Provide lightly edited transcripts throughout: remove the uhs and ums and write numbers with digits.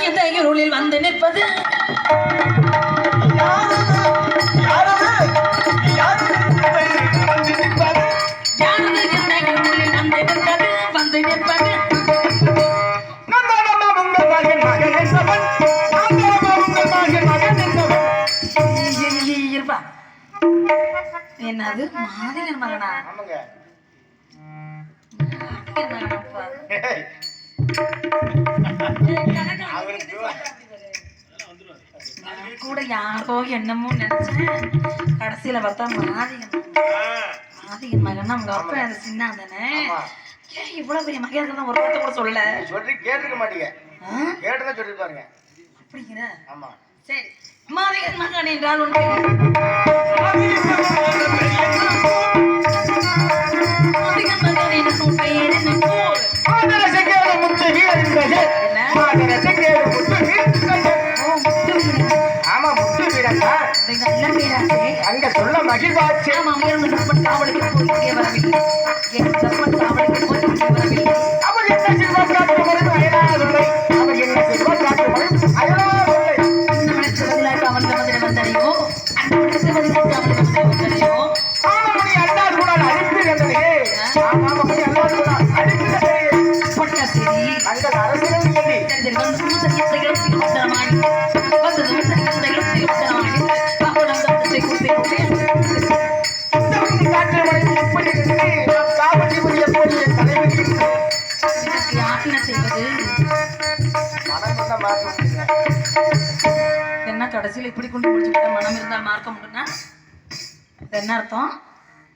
இந்த இருளில் வந்து நிற்பது என்னது மாதிகன் மகனா? கூட யாரோ என்னமோ நினைச்சேன். கடைசியில பார்த்தா மாதிகன் மகன். அவங்க அப்பா அது சின்ன தானே. ஏன் இவ்வளவு பெரிய மகன் ஒரு வார்த்தை கூட சொல்ல சொல்லி கேட்டுக்க மாட்டீங்க. கேட்டதா சொல்லி பாருங்க. அப்படிங்கிற ஆமா. சரி, மாதிகன் மகன் என்றால் ஒன்று அங்க சொல்ல மகிழ்வாச்சு. காவலுக்கு போய் வரவில்லை. அவர் என்ன செல்வம் காட்டுவதும் அயனாதுள்ளை. அவர் என்ன செல்வம் காட்டுவதும் அயனாதுள்ளை. ஆமாமணி அல்லாது கூட அழைப்பு வந்தது. ஆமாமணி அல்லாது கூட அழைப்பு அங்க அரசியல் என்ன கடைசியில் இப்படி கொண்டு முடிச்சுக்கிட்ட? மனம் இருந்தால் மார்க்கம் இருக்குன்னா என்ன அர்த்தம்?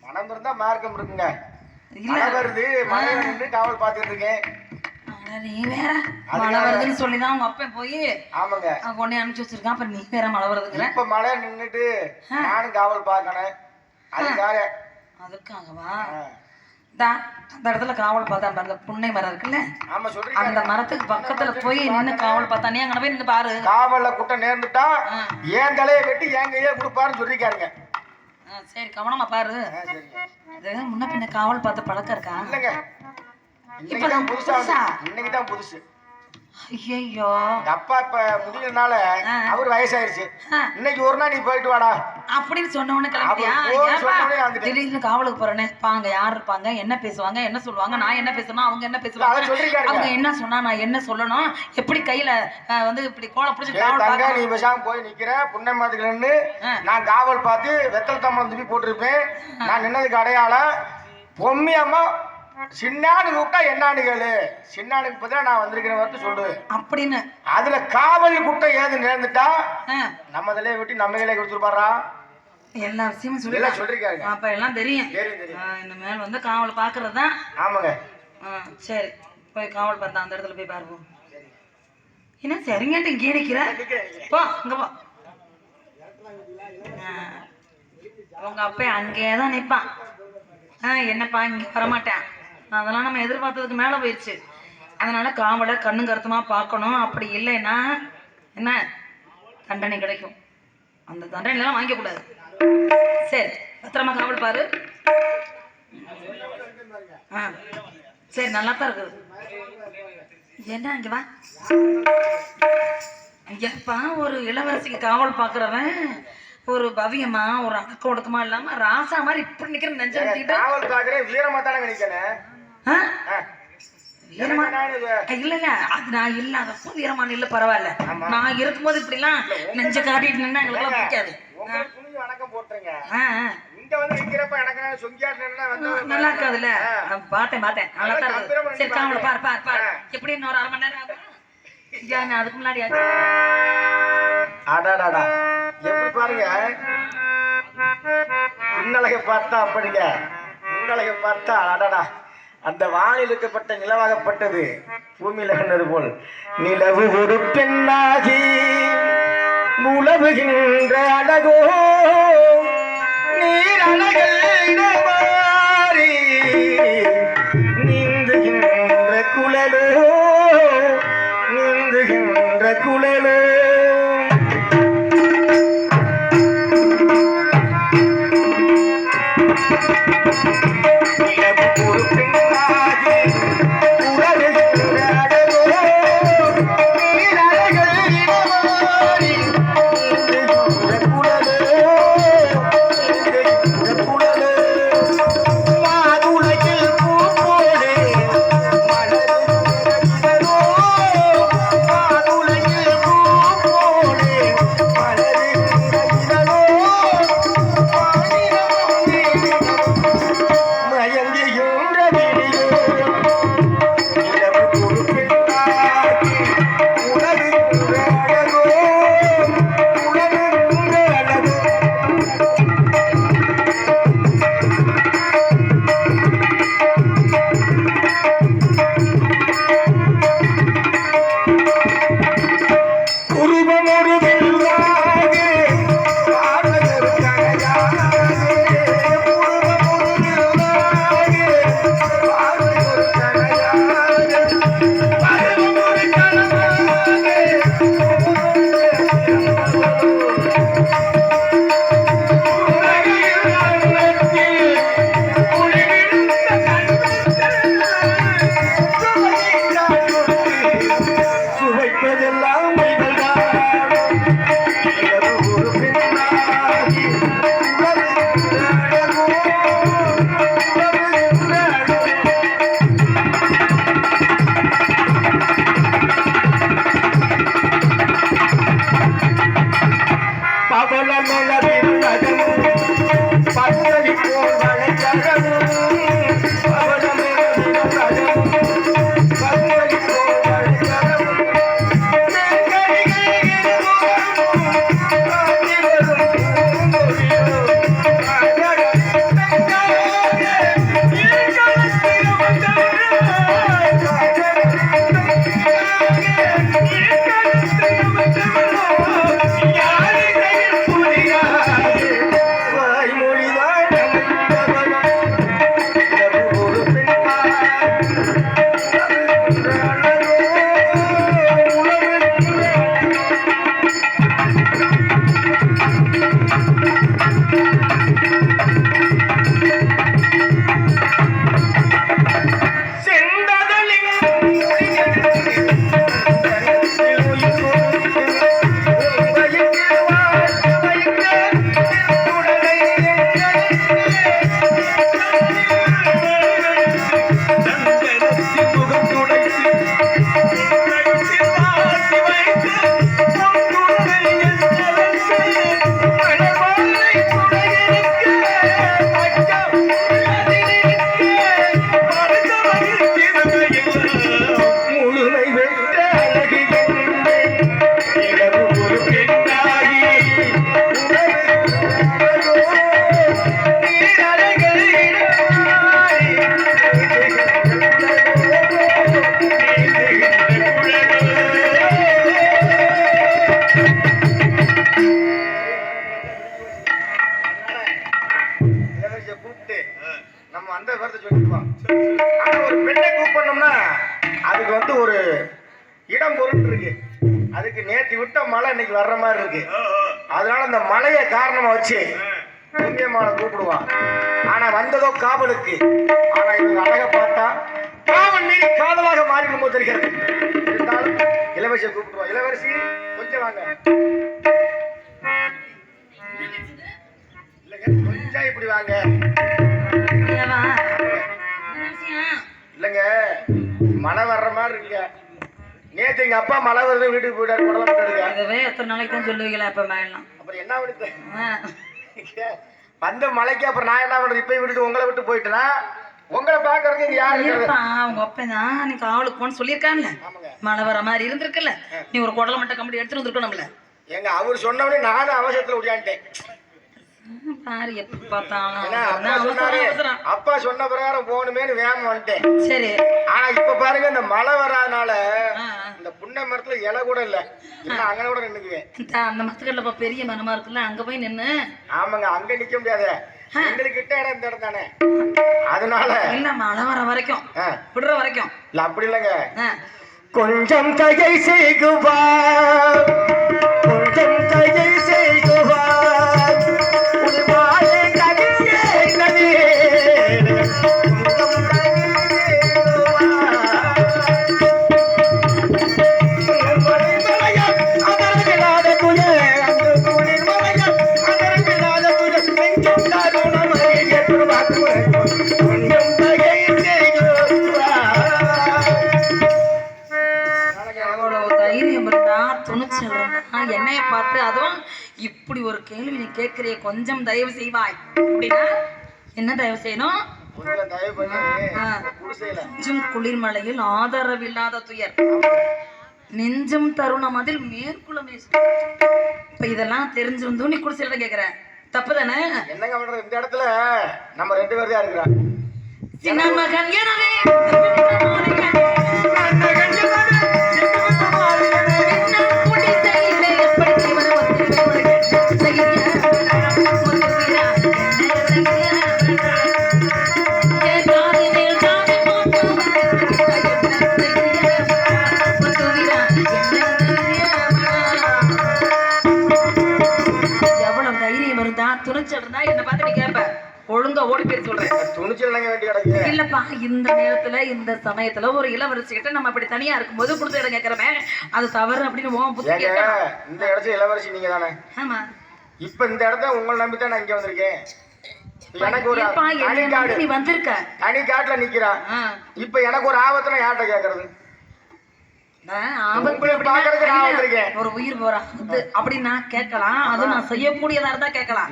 மனம் இருந்தா மார்க்கம் இருக்குங்க. மழை வருது, மழை நின்று காவல் பார்த்துட்டு இருக்கேன். நீ வேற மழை வருதுன்னு சொல்லிதான் உங்க அப்பா போய் ஆமாங்க கொண்டே அனுப்பிச்சு வச்சிருக்கான். அப்ப நீ வேற மழை வருதுங்கிற. இப்ப மழை நின்னுட்டு நானும் காவல் பார்க்கணும். அதுக்காகவா? அந்த இடத்துல காவல் பார்த்தா அந்த புன்னை மரம் இருக்குல்ல, ஆமா சொல்றீங்க, அந்த மரத்துக்கு பக்கத்துல போய் நின்று காவல் பார்த்தா. நீ அங்க போய் நின்று பாரு. காவல்ல குட்டம் நேர்ந்துட்டா ஏன் தலையை வெட்டி என் கையே கொடுப்பாருன்னு சொல்லிருக்காருங்க. சரி, கவனமா பாரு. முன்ன பின்ன காவல் பார்த்த பழக்கம் இருக்கா? இல்லங்க, இன்னைக்குதான் புதுசா. இன்னைக்குதான் புதுசு. ஐயோ, அப்பா இப்ப முடியறதுனால அவர் வயசாயிருச்சு. இன்னைக்கு ஒரு நாள் நீ போயிட்டு வாடா அப்படின்னு சொன்ன உடனே கிளம்பியா? திடீர்னு காவலுக்கு போறேனே, பாங்க யார் இருப்பாங்க, என்ன பேசுவாங்க, என்ன சொல்லுவாங்க, நான் என்ன பேசணும், அவங்க என்ன பேசுவாங்க, அவங்க என்ன சொன்னா நான் என்ன சொல்லணும், எப்படி கையில வந்து இப்படி கோலை பிடிச்சி நீ பேசாம போய் நிக்கிற புன்னை மாதிரின்னு நான் காவல் பார்த்து வெத்தல் தம்மன் துப்பி போட்டிருப்பேன். நான் நின்னதுக்கு அடையாளம் பொம்மியம்மா சின்னானு கூப்பிட்டா என்னான்னு கேளு. சின்னானுக்கு பதிலா நான் வந்திருக்கிற வரத்து சொல்லு அப்படின்னு. அதுல காவல் கூட்டம் ஏது நேர்ந்துட்டா நம்ம தலையை விட்டு நம்ம கையில கொடுத்துருப்பாரா? எல்லா விஷயமும் சொல்லி சொல்லிருக்காங்க. அப்ப எல்லாம் தெரியும். இந்த மேல் வந்து காவல் பாக்குறதுதான். ஆமாங்க. சரி, போய் காவல் பார்த்தா அந்த இடத்துல போய் பாருவோம். என்ன சரிங்கட்டு இங்கே நிக்கிற? போ இங்க போ. அவங்க அப்ப அங்கேதான் நிப்பான். என்னப்பா இங்க வரமாட்டேன். அதெல்லாம் நம்ம எதிர்பார்த்ததுக்கு மேல போயிடுச்சு. அதனால காவலை கண்ணும் கருத்துமா பார்க்கணும். அப்படி இல்லைன்னா என்ன தண்டனை கிடைக்கும். அந்த தண்டனை எல்லாம் வாங்கிக்க கூடாது. சரி, பத்திரமா காவல் பாரு. சரி, நல்லா தான் இருக்குது. என்ன இங்க வா. ஐயாப்பா, ஒரு இளவரசிக்கு காவல் பாக்குறவன் ஒரு பவியமா ஒரு அடக்க ஒடுக்கமா இல்லாம ராசா மாதிரி இப்படி நிக்கிற நெஞ்சு காவல் பாக்குறேன். வீரமா தானே நினைக்கிறேன். இல்ல இல்ல, அது நான் இல்லாதப்போ வீரமான இல்ல, பரவாயில்ல. நான் இருக்கும்போது இப்படி எல்லாம் நெஞ்ச காட்டிட்டு நின்னா எங்களுக்கு எல்லாம் பிடிக்காது. வணக்கம் போட்டுருங்க. இங்க வந்து நிக்கிறப்ப எனக்கு சொங்கியாட்டு நல்லா இருக்காதுல்ல. பார்த்தேன் நல்லா தான் இருக்கு. சரி, காவல பாரு பாரு பாரு. எப்படி இன்னொரு அரை மணி நேரம் ஆகும். அதுக்கு முன்னாடி ஆடாடாடா எப்படி பாருங்க. பின்னழகை பார்த்தா அப்படிங்க, முன்னழகை பார்த்தா அடாடா. அந்த வானில் இருக்கப்பட்ட நிலவாகப்பட்டது பூமியில கண்டது போல் நிலவு ஒரு பெண்ணாகி உலவுகின்ற அழகோ நீர் அழகல் மாறி நீந்துகின்ற குழலோ நீந்துகின்ற குழலோ இடம் பொருள் இருக்கு. அதுக்கு நேற்று விட்ட மழை இன்னைக்கு வர்ற மாதிரி இருக்கு. அதனால அந்த மழையை காரணமா வச்சு புண்ணியமான கூப்பிடுவான். ஆனா வந்ததோ காவலுக்கு. ஆனா இவங்க அழக பார்த்தா காவல் மீறி காதலாக மாறிடும் போது தெரிகிறது. இருந்தாலும் இளவரசியை கூப்பிடுவான். இளவரசி கொஞ்சம் வாங்க. கொஞ்சம் இப்படி வாங்க. இல்லங்க மழை வர்ற மாதிரி இருக்க. நேத்து எங்க அப்பா மழை வருது வீட்டுக்கு போயிட்டாரு. குடலம் அதுவே எத்தனை நாளைக்கு தான் சொல்லுவீங்களா? அப்ப மேலாம் அப்புறம் என்ன பண்ணுது வந்த மழைக்கு அப்புறம் நான் என்ன பண்றது? இப்ப விட்டுட்டு உங்களை விட்டு போயிட்டேன்னா உங்களை பாக்குறதுக்கு இங்க யாரு இருப்பா? உங்க அப்பா தான் நீ காவலுக்கு போன்னு சொல்லியிருக்கான்ல. மழை வர மாதிரி இருந்திருக்குல்ல, நீ ஒரு குடலை மட்டும் கம்பெனி எடுத்துட்டு வந்துருக்கணும்ல. எங்க அவர் சொன்னவனே நானும் அவசரத்துல ஓடியான்ட்டேன். பாரு எப்ப பார்த்தாலும் அப்பா சொன்ன பிரகாரம் போகணுமேனு வேகம் வந்துட்டேன். சரி. ஆனா இப்ப பாருங்க இந்த மழை வராதனால இந்த புன்னை மரத்துல இலை கூட இல்ல. அங்க கூட நின்னுக்குவேன். அந்த மரத்துக்கல்ல பெரிய மரமா இருக்குல்ல, அங்க போய் நின்னு. ஆமாங்க, அங்க நிக்க முடியாது. எங்களுக்கு கிட்ட இடம் இந்த இடம் தானே. அதனால இல்ல மழை வர வரைக்கும் விடுற வரைக்கும் இல்ல அப்படி இல்லைங்க. கொஞ்சம் தகை செய்குவா, கொஞ்சம் தகை செய்குவா. என்னைய பார்த்து அதுவும் இப்படி ஒரு கேள்வி நீ கேட்கிறிய, கொஞ்சம் தயவு செய்வாய் அப்படின்னா என்ன தயவு செய்யணும்? நெஞ்சும் குளிர்மலையில் ஆதரவில்லாத துயர், நெஞ்சும் தருணம் அதில் மேற்குளமே. இப்ப இதெல்லாம் தெரிஞ்சிருந்தும் நீ குடிசையில கேக்குற, தப்பு தானே? என்னங்க பண்றது? இந்த இடத்துல நம்ம ரெண்டு பேர் தான் இருக்கிறோம். சின்ன மகன் எனவே என்ன பார்த்து நீ கேப்ப, ஒழுங்கா ஓடி போய் சொல்றேன். துணிச்சல் வேண்டி கிடக்கு. இல்லப்பா, இந்த நேரத்துல இந்த சமயத்துல ஒரு இளவரசி கிட்ட நம்ம அப்படி தனியா இருக்கும்போது கொடுத்த இடம் கேட்கறமே அது தவறு அப்படின்னு உன் புத்தி கேட்கணும். இந்த இடத்துல இளவரசி நீங்க தானே? ஆமா. இப்ப இந்த இடத்த உங்களை நம்பி தான் நான் இங்க வந்திருக்கேன். எனக்கு ஒரு நீ வந்திருக்க தனி காட்டுல நிக்கிறான். இப்ப எனக்கு ஒரு ஆபத்துல யார்கிட்ட கேக்குறது? ஒரு உயிர் போறா அப்படின்னு நான் கேட்கலாம். அதுவும் நான் செய்யக்கூடியதா இருந்தா கேட்கலாம்.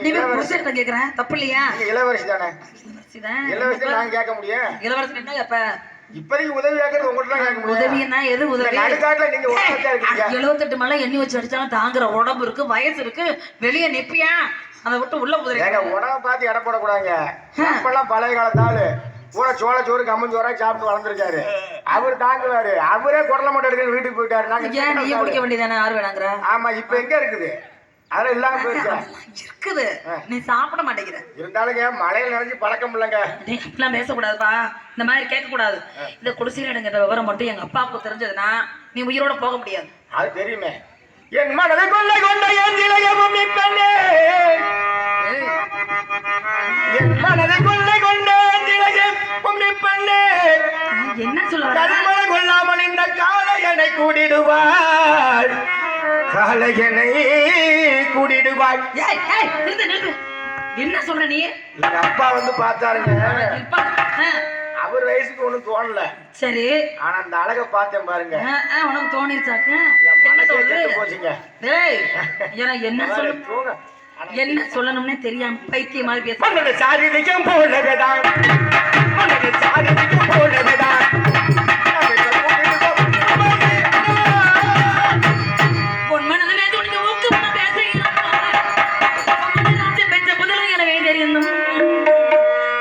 நீ புருஷன் கேக்குறேன் தப்பு இல்லையா? இளவரசி தானே, இளவரசி நான் கேட்க முடியும். இளவரசி என்ன கேப்ப? இப்போதைக்கு உதவி கேட்கறது உங்கள்ட்ட தான் கேட்க முடியும். உதவின்னா எது உதவி? நடுக்காட்டுல நீங்க 78 மலை எண்ணி வச்சு அடிச்சாலும் தாங்குற உடம்பு இருக்கு, வயசு இருக்கு, வெளியே நிப்பியா? அதை விட்டு உள்ள உதவி உடம்ப பார்த்து எடை போடக்கூடாங்க. அப்பெல்லாம் பழைய காலத்தாலு கூட சோறு கம்மஞ்சோரா சாப்பிட்டு வளர்ந்துருக்காரு. அவர் தாங்குவாரு. அவரே குடலை மட்டும் எடுக்க வீட்டுக்கு போயிட்டாரு. நாங்க நீ குடிக்க வேண்டியதானே? யார் வேணாங்கிற? ஆமா, இப்ப எங்க இருக்குது? அதெல்லாம் இல்லாம போயிருச்சு. இருக்குது, நீ சாப்பிட மாட்டேங்கிற. இருந்தாலுங்க மழையில நினைஞ்சு பழக்கம் இல்லைங்க. இப்பெல்லாம் பேசக்கூடாதுப்பா, இந்த மாதிரி கேட்க கூடாது. இந்த குடிசையில் எடுங்கிற விவரம் மட்டும் எங்க அப்பாவுக்கு தெரிஞ்சதுன்னா நீ உயிரோட போக முடியாது. அது தெரியுமே. என் மனதை கொள்ளை கொண்ட என் இளையமும் இப்பெண்ணே, என் மனதை கொள்ளை கொண்ட என் இளையமும் இப்பெண்ணே, என்ன சொல்ல? கருமலை கொள்ளாமல் இந்த காளையனை கூடிடுவாள், காளையனை கூடிடுவாள். என்ன சொல்ற நீ? எங்க அப்பா வந்து பார்த்தாருங்க. அவர் வயசுக்கு ஒண்ணும் தோணல. சரி, ஆனா அந்த அழகை பார்த்தேன் பாருங்க, உனக்கு தோணிருச்சாக்க? போச்சுங்க. என்ன சொல்லணும்னே தெரியாம பைத்திய மாதிரி பேச. சாரிதிக்கும் போலவேதான், சாரிதிக்கும் போலவேதான்.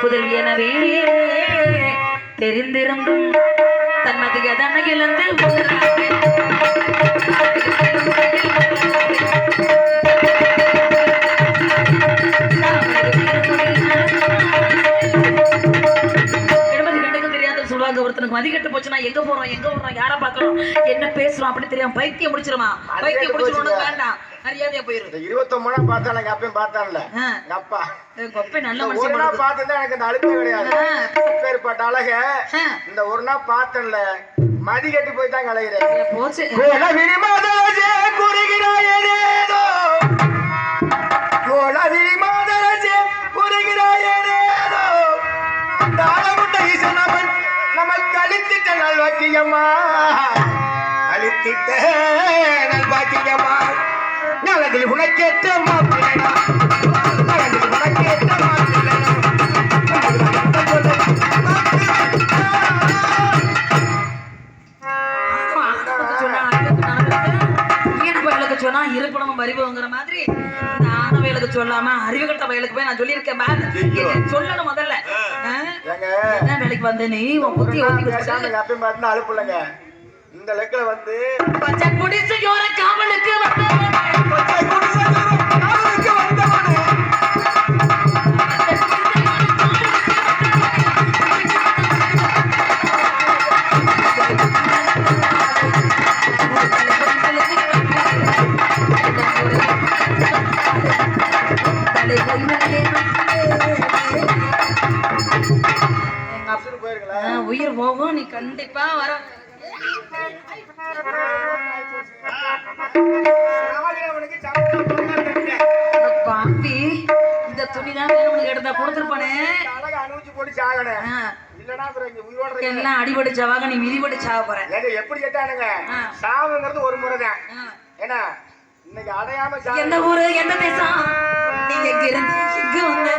புதல் எனவே தெரிந்திருந்தும் தன்மதிய தன்னை இழந்து சொல்லுவாங்க, ஒருத்தனுக்கு மதிக்கட்டு போச்சுன்னா எங்க போறோம் எங்க போறோம் யாரை பாக்குறோம் என்ன பேசுறோம் அப்படி தெரியாம பைத்தியம் முடிச்சிருமா. பைத்தியம் முடிச்சிருவோம் வேண்டாம், மரியாதையா போயிரும். 23 பார்த்தால எங்க அப்பையும் பார்த்தான்ல எங்க அப்பா. கொப்பை நல்ல ஒரு நாள் பார்த்தா எனக்கு அந்த அழுப்பே கிடையாது. பேர்பட்ட அழக இந்த ஒரு நாள் பார்த்தேன்ல, மதி கட்டி போய் தான் கலைகிறேன். போச்சு நமக்கு அழித்திட்ட நல்வாக்கியம்மா, அழித்திட்ட நல்வாக்கியம்மா, நலத்தில் உனக்கேற்ற மாப்பிள்ளை, நலத்தில் உனக்கேற்ற மாப்பிள்ளை. சொன்னா இருப்பணமும் அறிவுங்கிற மாதிரி இந்த ஆன வயலுக்கு சொல்லாம அறிவு கட்ட வயலுக்கு போய் நான் சொல்லியிருக்கேன். சொல்லணும் முதல்ல என்ன வேலைக்கு வந்த நீ உன் புத்தி அப்பயும் பார்த்தா அழுப்புலங்க. இந்த லெக்கில வந்து பச்சை குடிசை யோர காவலுக்கு உயிர் போகும். நீ கண்டிப்பா வர பாப்பி. இந்த துணிதான் உனக்கு எடுத்தா கொடுத்துருப்பானே, எல்லாம் அடிபடி சாவாக நீ மிதிபடி சாவ போற. எப்படி கேட்டானுங்க, சாவுங்கிறது ஒரு முறைதான். ஏன்னா இன்னைக்கு அடையாம எந்த ஊரு எந்த தேசம் நீங்க எங்க இருந்து எங்க வந்த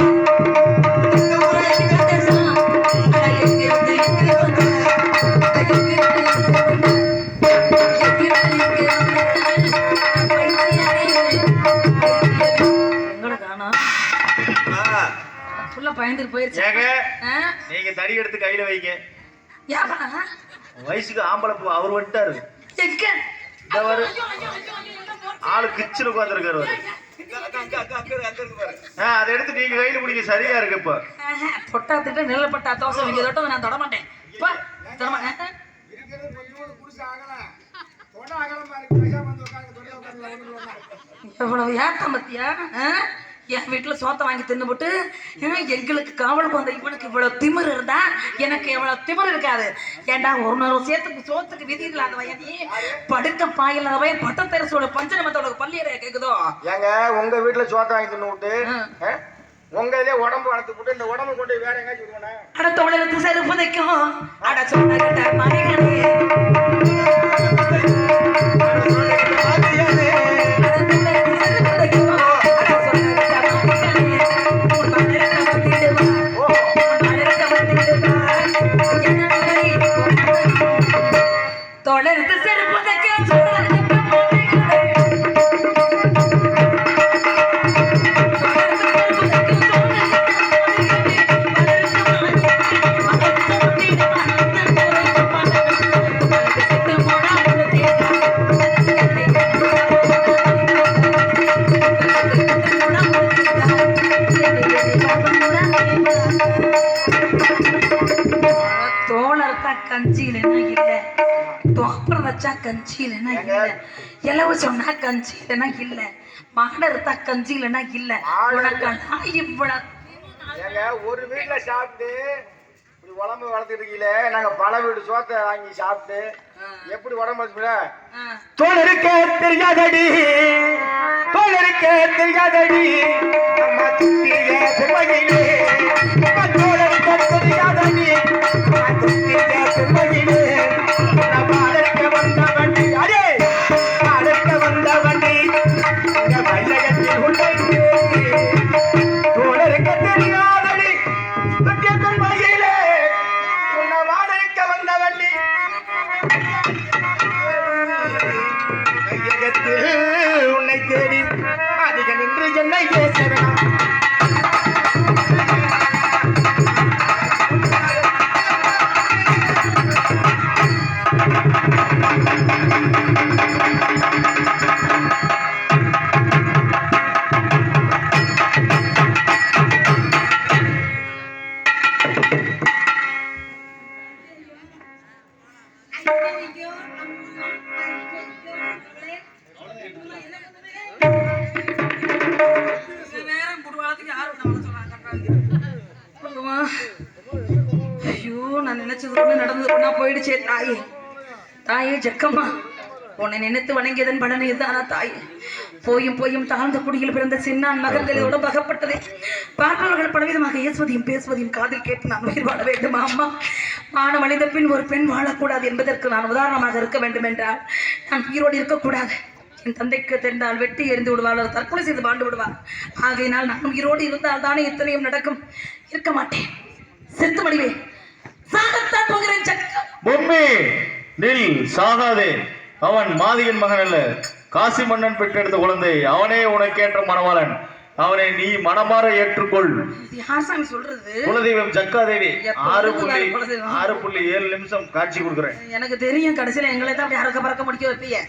பயந்துட்டு போயிருச்சு. நீங்க தடி எடுத்து கையில வைங்க. வயசுக்கு ஆம்பளை அவர் வந்துட்டாரு. ஆளு கிச்சனு உட்காந்துருக்காரு. அதை எடுத்து நீங்க கையில பிடிக்க சரியா இருக்கு. இப்ப தொட்டா திட்ட நிலப்பட்டா தோசை இங்க தொட்டதை நான் தொட மாட்டேன். எவ்வளவு ஏத்தம் பத்தியா? என் வீட்டுல சோத்தை வாங்கி தின்னு போட்டு எங்களுக்கு காவலுக்கு வந்த இவனுக்கு இவ்வளவு திமிர் இருந்தா எனக்கு எவ்வளவு திமிர் இருக்காது. ஏண்டா ஒரு நேரம் சோத்துக்கு விதி இல்லாத வயதி படுக்க பாயில்லாத வயது பட்டத்தரசோட பஞ்சநமத்தோட பள்ளியறைய கேக்குதோ? ஏங்க உங்க வீட்டுல சோத்தை வாங்கி தின்னு விட்டு உங்க இதே உடம்பு வளர்த்து போட்டு இந்த உடம்பு கொண்டு வேற எங்கேயாச்சும் அட தோழருக்கு செருப்பு தைக்கும் அட சொன்ன மனைகளே கஞ்சி இல்லைன்னா இல்ல, இலவு சொன்னா கஞ்சி இல்லைன்னா இல்ல, மாடை இருந்தா கஞ்சி இல்லைன்னா இல்ல. உனக்கெல்லாம் இவ்வளவு ஏங்க ஒரு வீட்டுல சாப்பிட்டு இப்படி உடம்பு வளர்த்துட்டு இருக்கீங்களே, நாங்க பல வீடு சோத்தை வாங்கி சாப்பிட்டு எப்படி உடம்பு வளர்த்துல தோல் இருக்க தெரியாதடி, தோல் இருக்க தெரியாதடி, நம்ம துத்திய பெருமகிலே, தோல் இருக்க தெரியாதடி, நம்ம துத்திய பெருமகிலே, நம்ம அழைக்க வந்த வண்டி, அடே அழைக்க வந்த வண்டி இந்த வையகத்தில் உண்டை, தோல் இருக்க தெரியாதடி, துத்திய பெருமகிலே, உன்னை வாடகைக்க வந்த வண்டி உன்னை தேடி அதிக நின்று என்னை பேசவேன். ஐயோ, நான் நினைச்சது ஒண்ணு நடந்தது ஒண்ணா போயிடுச்சே. தாயே, தாயே ஜக்கம்மா, உன்னை நினைத்து வணங்கியதன் பலனை இதுதானா தாய்? போயும் போயும் தாழ்ந்த குடியில் பிறந்த சின்னான் மகன்களோட பகப்பட்டதே. பார்ப்பவர்கள் பலவிதமாக ஏசுவதையும் பேசுவதையும் காதில் கேட்டு நான் உயிர் வாழ வேண்டுமா அம்மா? மானம் அடைந்த பின் ஒரு பெண் வாழக்கூடாது என்பதற்கு நான் உதாரணமாக இருக்க வேண்டும் என்றால் நான் உயிரோடு இருக்கக்கூடாது. என் தந்தைக்கு தெரிந்தால் வெட்டி எறிந்து விடுவாள், தற்கொலை செய்து வாழ்ந்து விடுவார். ஆகையினால் நான் உயிரோடு இருந்தால் தானே இத்தனையும் நடக்கும். இருக்க மாட்டேன், செத்து மடிவே, சாகத்தான் போகிறேன். சக்கம் பொம்மி நில், சாகாதே. அவன் மாதிகன் மகன் அல்ல, காசி மன்னன் பெற்றெடுத்த குழந்தை. அவனே உனக்கேற்ற மணவாளன். அவனை நீ மனமாற ஏற்றுக்கொள். யாசாமி சொல்றது? குலதெய்வம் ஜக்காதேவி. 6.7 நிமிஷம் காட்சி கொடுக்குறேன். எனக்கு தெரியும், கடைசியில எங்களை தான் அப்படி அறக்க பறக்க முடிக்க வைப்பீங்க.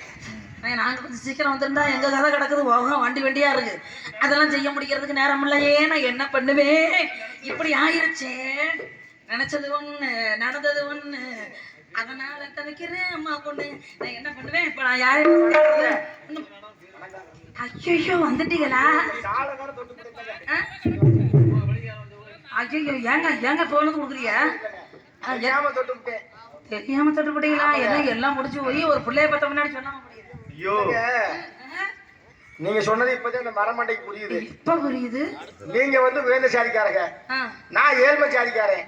நாங்க கொஞ்சம் சீக்கிரம் வந்திருந்தா எங்க கதை கிடக்குது, போகும் வண்டி வண்டியா இருக்கு, அதெல்லாம் செய்ய முடிக்கிறதுக்கு நேரம் இல்லையே. நான் என்ன பண்ணுவேன்? இப்படி ஆயிருச்சே. நினைச்சது ஒண்ணு, நடந்தது ஒண்ணு, அதனால தவிக்கிறேன் அம்மா பொண்ணு. நான் என்ன பண்ணுவேன் இப்ப? நான் யாரும் ஐயோ வந்துட்டீங்களா? ஐயோ, ஏங்க ஏங்க போனது கொடுக்குறீங்க? தெரியாம தொட்டு போட்டீங்களா? என்ன எல்லாம் முடிச்சு போய் ஒரு பிள்ளைய பத்த முன்னாடி சொன்னா ஐயோ, நீங்க சொன்னது இப்பதான் இந்த மரமண்டைக்கு புரியுது. இப்ப புரியுது. நீங்க வந்து வேந்தசாலிக்காரங்க, நான் ஏழ்மைச்சாலிக்காரன்.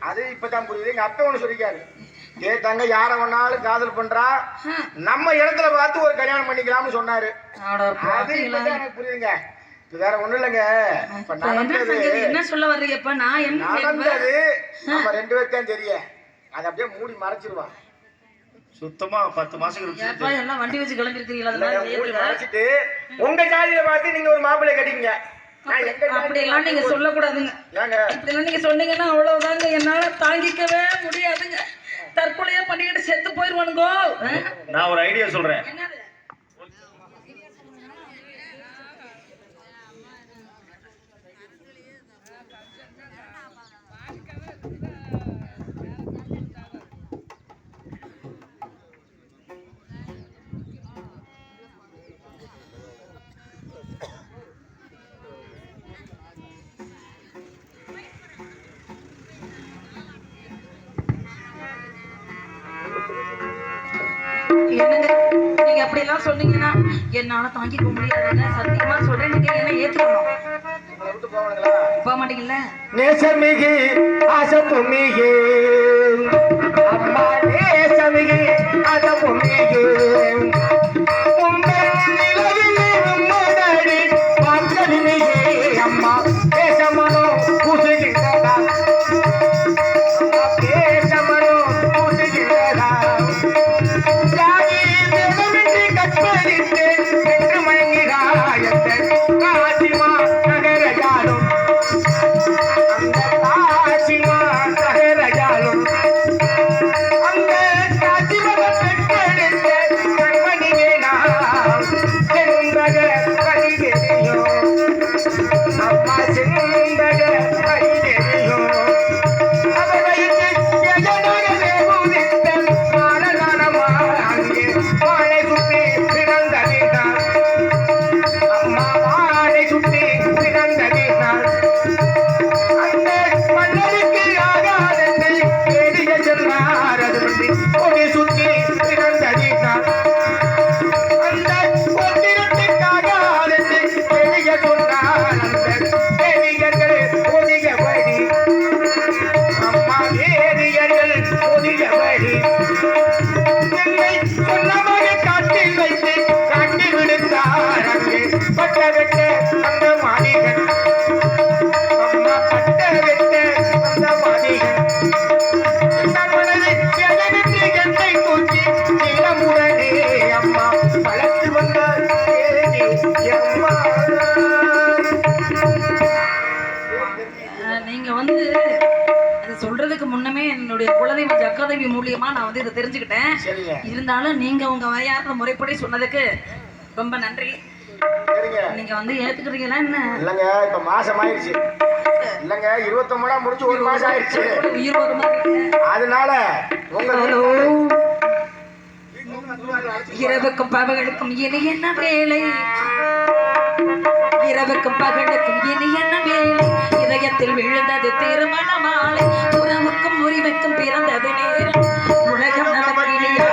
அது இப்பதான் புரியுது. எங்க அப்பா ஒண்ணு சொல்லிக்காரு, கேட்டாங்க யார வேணாலும் காதல் பண்றா, நம்ம இடத்துல பார்த்து ஒரு கல்யாணம் பண்ணிக்கலாம்னு சொன்னாரு. அது இப்பதான் எனக்கு புரியுதுங்க. வேற ஒண்ணும் இல்லைங்க. என்ன சொல்ல வர்றீங்க? இப்ப நான் என்ன நடந்தது நம்ம 2 பேருக்கு தான் தெரியும். அதை அப்படியே மூடி மறைச்சிருவா. சுத்தமா 10 மாசத்துக்கு எல்லாம் வண்டி வச்சு கிளம்பிருக்கீங்களா? மூடி மறைச்சிட்டு உங்க ஜாதியில பார்த்து நீங்க ஒரு மாப்பிள்ளை கட்டிக்கங்க. அப்படியெல்லாம் நீங்க சொல்லக்கூடாதுங்க. இப்படிலாம் நீங்க சொன்னீங்கன்னா அவ்வளவுதாங்க, என்னால தாங்கிக்கவே முடியாதுங்க. தற்கொலையா பண்ணிக்கிட்டு செத்து போயிருவானுங்கோ. நான் ஒரு ஐடியா சொல்றேன். நீங்க அப்படி எல்லாம் சொன்னீங்கன்னா என்னால தாங்கிக்க முடியாதுங்க. சத்தியமா சொல்றேன், நீங்க என்ன ஏத்துக்கணும். போக மாட்டீங்கல்ல? நேசமிகு ஆசப்புமிகு அம்மா, நேசமிகு ஆசப்புமிகு அம்மா, தேசமனோ பூசுகின்றதா, தேசமனோ பூசுகின்றதா, அந்த காட்சி அங்கே வாழை சுற்றி பிறந்ததே நான் அம்மா வாழை சுற்றி பிறந்ததே நான் அந்த மன்னருக்கு ஆகாதென்று எரிய சொன்னார் அது வந்து கொடி சுற்றி பிறந்ததே நான் அந்த பொன்னிறத்துக்காக ஆகாதென்று எரிய சொன்னார் அந்த தேவியர்கள் ஒதியபடி அம்மா தேவியர்கள் ஒதியபடி என்னை சொன்னமாக காட்டில் வைத்து காட்டி விடுத்தார் அங்கே பட்ட வெட்ட அந்த மாளிகன் அம்மா பட்ட வெட்ட அந்த மாளிகன் என்னை தூக்கி இளமுடனே அம்மா வளர்த்து வந்தார் அம்மா நீங்க வந்து அது சொல்றதுக்கு முன்னமே என்னுடைய குலதெய்வ ஜக்காதேவி மூலியமா நான் வந்து இதை தெரிஞ்சுக்கிட்டேன். சரிங்க இருந்தாலும் நீங்க உங்க வயார்ந்த முறைப்படி சொன்னதுக்கு ரொம்ப நன்றி. சரிங்க நீங்க வந்து ஏத்துக்கிறீங்களா என்ன? இல்லைங்க இப்ப மாசம் ஆயிடுச்சு இல்லைங்க 29 முடிச்சு 1 மாசம் ஆயிடுச்சு உயிர் வர மாதிரி அதனால உங்க இரவுக்கும் பகலுக்கும் இனி என்ன வேலை, இரவுக்கும் பகலுக்கும் இனி என்ன வேலை, இதயத்தில் விழுந்தது திருமண மாலை, உறவுக்கும் உரிமைக்கும் பிறந்தது நேரம், உலகம் நமக்கு இனியா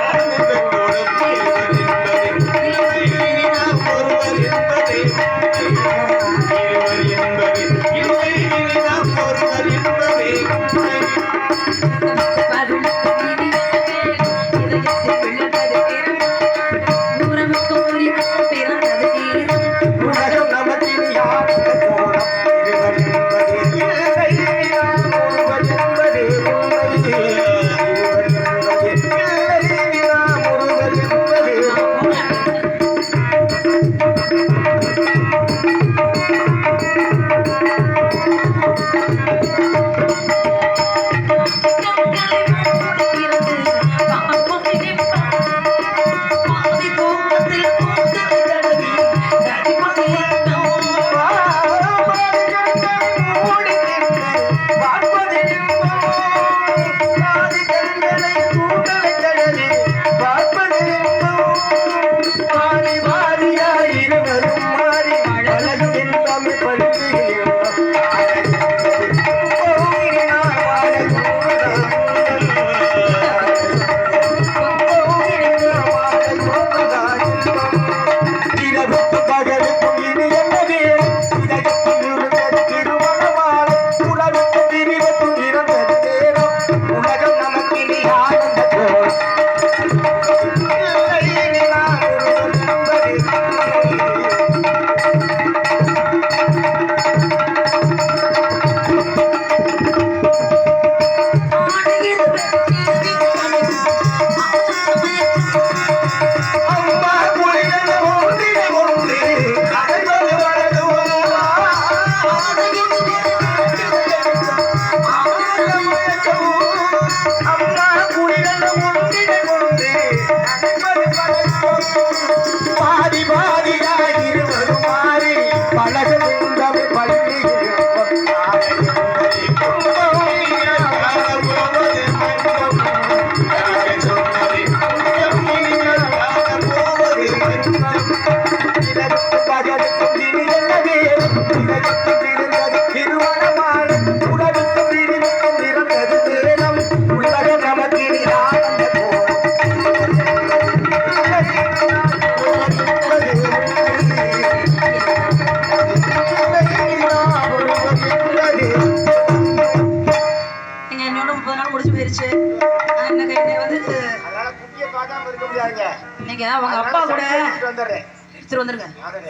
நீங்க அவங்க அப்பா கூட எடுத்துட்டு வந்துருங்க,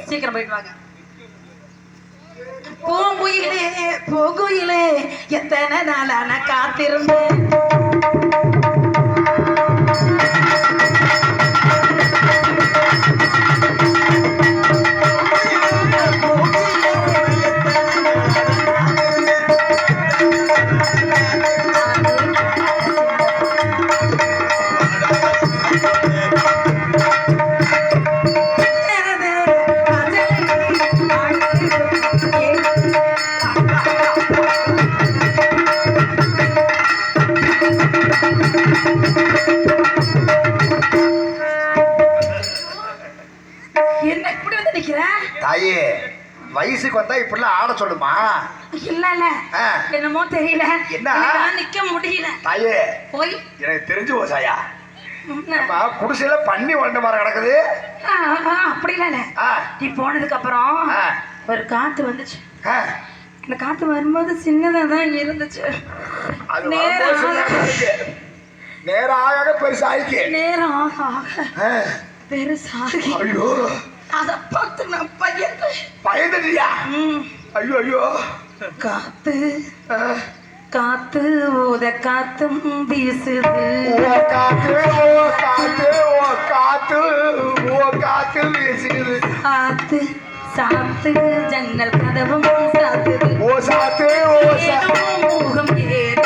சீக்கிரம் போயிட்டு வாங்க. பூங்குயிலே பூங்குயிலே எத்தனை நாளா நான் காத்திருந்தேன், அடிக்கிற? தாயே வயசுக்கு வந்தா இப்படிலாம் ஆட சொல்லுமா? இல்ல இல்ல என்னமோ தெரியல, என்ன நிக்க முடியல. தாயே போய் எனக்கு தெரிஞ்சு போசாயா, நம்ம குடிசையில பண்ணி வளர்ந்த மாதிரி கிடக்குது. அப்படி இல்ல, நீ போனதுக்கு அப்புறம் ஒரு காத்து வந்துச்சு. அந்த காத்து வரும்போது சின்னதா தான் இருந்துச்சு. நேரம் ஆக பெருசாயிக்கு, நேரம் ஆக பெருசாகி ஐயோ அத பார்த்து நான் பயந்துட்டியா? ஐயோ ஐயோ காத்து காத்து ஓத காத்தும் வீசுது. ஓ காத்து ஓ காத்து ஓ காத்து ஓ காத்து வீசுது. காத்து சாத்து ஜன்னல் கதவும் சாத்துது. ஓ சாத்து ஓ முகம் ஏறு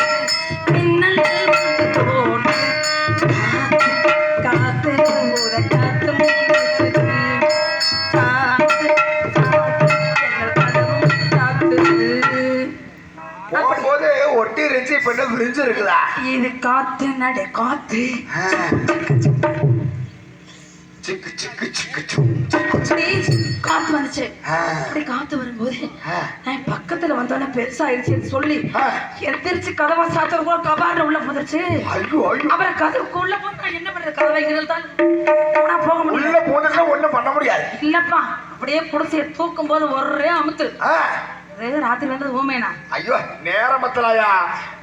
மின்னல் வந்து தோணும். காத்து ஓத காத்தும் வீசுது. சாத்து ஜன்னல் கதவும் சாத்துது. போகும்போது ஒட்டி இருந்துச்சு, இப்ப என்ன விரிஞ்சு இருக்குதா? இது காத்து நட காத்து. சிக்கு சிக்கு சிக்கு காத்து வந்துச்சு. அப்படி காத்து வரும்போது நான் பக்கத்துல வந்தோடனே பெருசாயிடுச்சு சொல்லி எந்திரிச்சு கதவை சாத்தவங்க கபார்ல உள்ள போந்துருச்சு. அப்புறம் கதவுக்குள்ள போனா என்ன பண்றது, கதவைகள் தான் போக முடியல. போனதுல ஒண்ணும் பண்ண முடியாது. இல்லப்பா, அப்படியே குடிசைய தூக்கும் போது ஒரே அமுத்து. ராத்திரி வந்து ஊமேனா. ஐயோ நேரம் பத்தலாயா,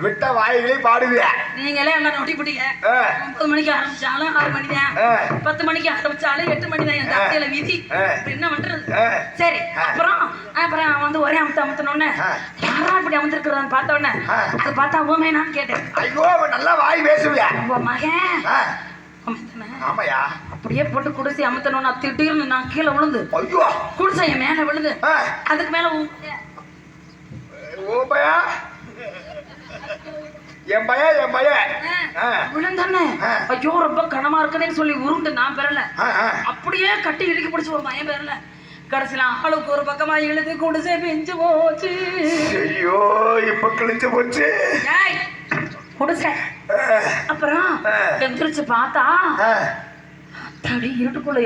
விட்ட வாய்களே பாடுவியா? நீங்களே எல்லாம் நொடி பிடிங்க. 9 மணிக்கு ஆரம்பிச்சாலும் 6 மணி தான், 10 மணிக்கு ஆரம்பிச்சாலும் 8 மணி தான். என் தட்டியில விதி என்ன பண்றது? சரி, அப்புறம் வந்து ஒரே அமுத்தணும்னு யாரா இப்படி அமுத்திருக்கிறான்னு பார்த்த உடனே அது பார்த்தா ஊமேனான்னு கேட்டேன். ஐயோ நல்லா வாய் பேசுவியா? உங்க மகன் ஆமாயா, அப்படியே போட்டு குடிசை அமுத்தணும்னா திடீர்னு நான் கீழே விழுந்து ஐயோ குடிசை என் மேல விழுந்து அதுக்கு மேல என் பையன் விழுந்தானே. ஐயோ ரொம்ப கனமா இருக்குன்னு சொல்லி உருண்டு நான் பெறல, அப்படியே கட்டி இறுக்கி பிடிச்சு ஒரு மயம் பெறல. கடைசியில ஆளுக்கு ஒரு பக்கமா எழுது குடிசை பிஞ்சு போச்சு. ஐயோ இப்ப கிழிஞ்சு போச்சு குடிசை. அப்புறம் எந்திரிச்சு பார்த்தா தடி இருட்டுக்குள்ள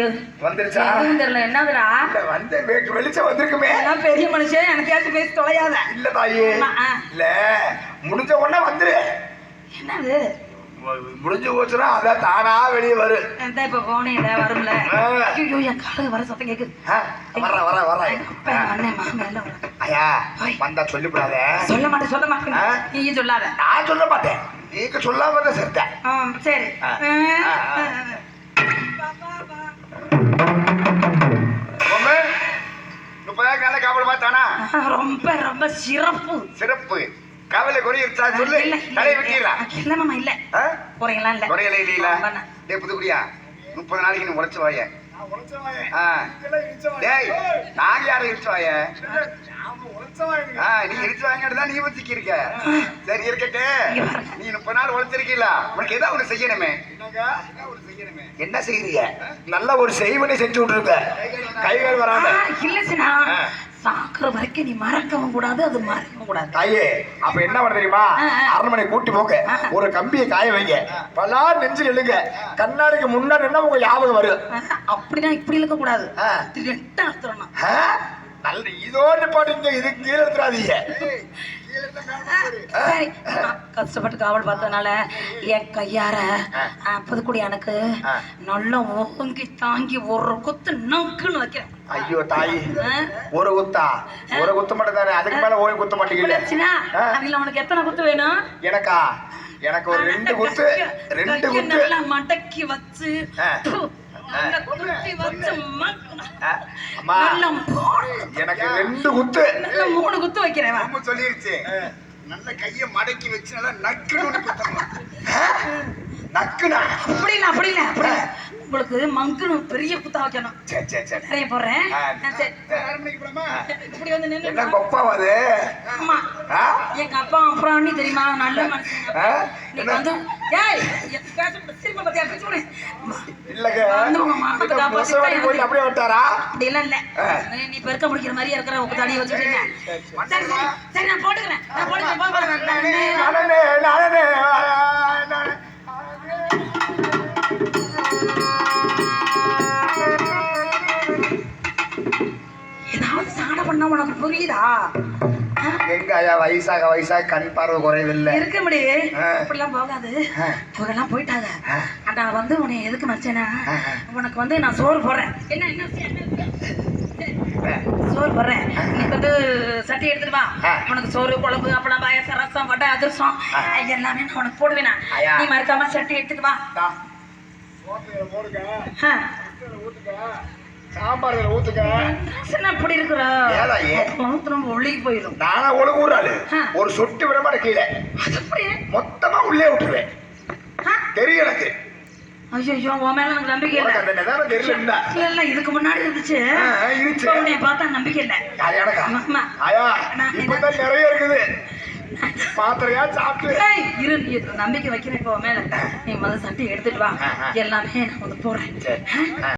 வந்துருச்சா தெரியல என்னதுடா வந்து வெளிச்சம் வந்திருக்குமே. பெரிய மனுஷன் எனக்காச்சும் பேசி தொலையாத. இல்ல தாயே, இல்ல முடிஞ்ச உடனே வந்துரு. என்னது முடிஞ்சு போச்சுன்னா அதான் தானா வெளியே வரும். இப்ப போனேன் வரும்ல. ஐயோ என் காலுக்கு வர சத்தம் கேக்குது. வர அண்ணன் மாமா எல்லாம் ஐயா வந்தா சொல்லிவிடாத. சொல்ல மாட்டேன் நீ சொல்லாத. நான் சொல்ல மாட்டேன், நீங்க சொல்லாம தான் சேர்த்தேன். சரி ரொம்ப ரொம்ப சிறப்பு காவலை குறையிருச்சா சொல்லு. தலையை வெட்டிடலாம். இல்ல மாமா இல்ல குறையலாம் இல்ல குறையல இல்ல. டேய் புதுக்குடியா 30 நாளைக்கு நீ உழைச்சு வாய. டேய் நாங்க யாரை இடிச்சு வாய? நீ இடிச்சு வாங்கிட்டு தான் நீ வச்சுக்கி இருக்க. சரி இருக்கட்டு, நீ 30 நாள் உழைச்சிருக்கீல, உனக்கு ஏதாவது ஒண்ணு செய்யணுமே. என்ன செய்யறீங்க? நல்ல ஒரு செய்வனை செஞ்சு விட்டுருக்க, கைகள் வராம. இல்ல சினா சாக்குற வரைக்கும் நீ மறக்கவும் கூடாது, அது மறக்கவும் கூடாது. தாயே அப்ப என்ன பண்ண தெரியுமா? அரண்மனை கூட்டி போக்க ஒரு கம்பியை காய வைங்க, பலார் நெஞ்சில் எழுங்க, கண்ணாடிக்கு முன்னாடி என்ன உங்க ஞாபகம் வரும். அப்படின்னா இப்படி இழுக்க கூடாது, நல்ல இதோடு பாடுங்க, இது கீழே எடுத்துறாதீங்க. கஷ்டப்பட்டு காவல் பார்த்ததுனால என் கையார புதுக்குடி எனக்கு நல்லா ஓங்கி தாங்கி ஒரு குத்து நக்குன்னு வைக்கிறேன். ஐயோ தாயி, ஒரு குத்தா? ஒரு குத்து மட்டும் தானே, அதுக்கு மேல ஓய் குத்த மாட்டேங்குது. உனக்கு எத்தனை குத்து வேணும்? எனக்கா? எனக்கு ஒரு 2 குத்து. 2 குத்து நல்லா மடக்கி வச்சு எனக்கு 2 குத்து, 3 குத்து வைக்கிறேன் சொல்லிருச்சு. நல்ல கைய மடக்கி வச்சு நல்லா நக்குன்னு குத்தணும். நக்குனா அப்படி இல்ல உங்களுக்கு மங்குன்னு பெரிய குத்தா வைக்கணும். சரி நிறைய போடுறேன். இப்படி வந்து நின்னு என்ன கொப்பாவாது? ஆமா எங்க அப்பா அப்புறம் தெரியுமா, நல்ல மனுஷன். நீ வந்து ஏய் சிரிப்பை பத்தி பேசுறேன் இல்லங்க, போய் அப்படியே விட்டாரா? அப்படி எல்லாம் இல்ல, நீ பெருக்க முடிக்கிற மாதிரியே இருக்கிற உங்க தனியை வச்சுட்டீங்க. சரி நான் போட்டுக்கிறேன். புரியுதா? எங்க ஐயா வயசாக கண் பார்வை குறைவில்லை. இருக்க முடியே இப்படிலாம் போகாது. இவங்கெல்லாம் போயிட்டாங்க. நான் வந்து உன்னை எதுக்கு மச்சேனா, உனக்கு வந்து நான் சோறு போடுறேன். என்ன சோறு போடுறேன். நீ வந்து சட்டி எடுத்துட்டு வா. உனக்கு சோறு, குழம்பு, அப்பளம், பாயாசம், ரசம், வடை, அதிரசம் எல்லாமே நான் உனக்கு போடுவேனா. நீ மறக்காம சட்டி எடுத்துட்டு வா. சாம்பார் ஊத்துக்க. அப்படி இருக்கிற ஒழுகி போயிடும். நானா ஒழுங்கு ஊறாளு. ஒரு சொட்டு விட மாட்டேன் கீழே. மொத்தமா உள்ளே விட்டுருவேன். தெரியும் எனக்கு. ஐயோ, உன் மேல எனக்கு நம்பிக்கை இல்லை. இல்ல இதுக்கு முன்னாடி இருந்துச்சு. உன்னைய பார்த்தா நம்பிக்கை இல்லை. நிறைய இருக்குது. பாத்திரையா சாப்பிட்டு நம்பிக்கை வைக்கிறேன். இப்போ மேல நீ முதல் சட்டி எடுத்துட்டு வா. எல்லாமே நான் வந்து போறேன்.